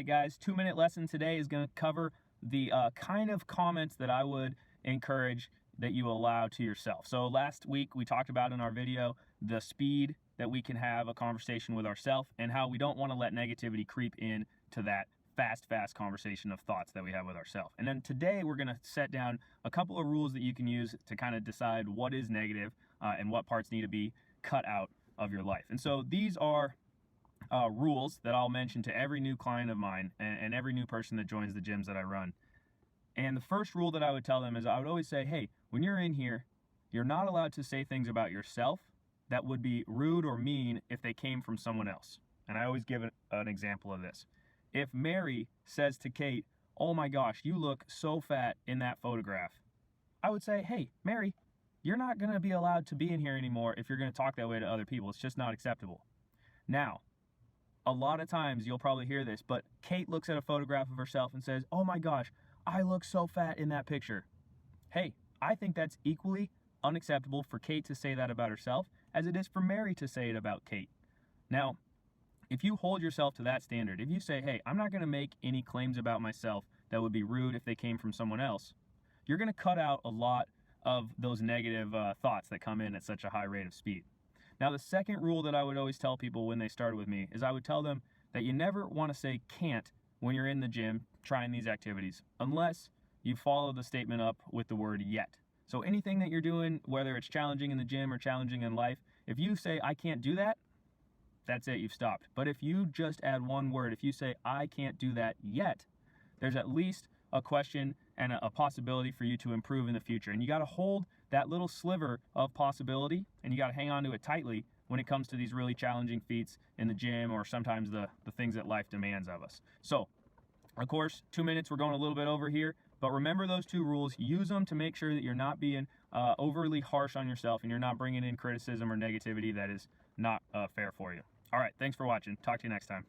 right, guys, 2-minute lesson today is going to cover the kind of comments that I would encourage that you allow to yourself. So last week we talked about in our video the speed that we can have a conversation with ourselves and how we don't want to let negativity creep in to that fast conversation of thoughts that we have with ourselves. And then today we're going to set down a couple of rules that you can use to kind of decide what is negative and what parts need to be cut out of your life. And so these are rules that I'll mention to every new client of mine and every new person that joins the gyms that I run. And the first rule that I would tell them is I would always say, hey, when you're in here, you're not allowed to say things about yourself that would be rude or mean if they came from someone else. And I always give an example of this. If Mary says to Kate, oh my gosh, you look so fat in that photograph, I would say, hey, Mary, you're not going to be allowed to be in here anymore if you're going to talk that way to other people. It's just not acceptable. Now, a lot of times you'll probably hear this, but Kate looks at a photograph of herself and says, oh my gosh, I look so fat in that picture. Hey, I think that's equally unacceptable for Kate to say that about herself as it is for Mary to say it about Kate. Now, if you hold yourself to that standard, if you say, hey, I'm not going to make any claims about myself that would be rude if they came from someone else, you're going to cut out a lot of those negative thoughts that come in at such a high rate of speed. Now, the second rule that I would always tell people when they started with me is I would tell them that you never want to say can't when you're in the gym trying these activities, unless you follow the statement up with the word yet. So anything that you're doing, whether it's challenging in the gym or challenging in life, if you say, I can't do that, that's it, you've stopped. But if you just add one word, if you say, I can't do that yet, there's at least a question and a possibility for you to improve in the future. And you got to hold that little sliver of possibility and you got to hang on to it tightly when it comes to these really challenging feats in the gym or sometimes the things that life demands of us. So, of course, 2 minutes, we're going a little bit over here, but remember those two rules. Use them to make sure that you're not being overly harsh on yourself and you're not bringing in criticism or negativity that is not fair for you. All right, thanks for watching. Talk to you next time.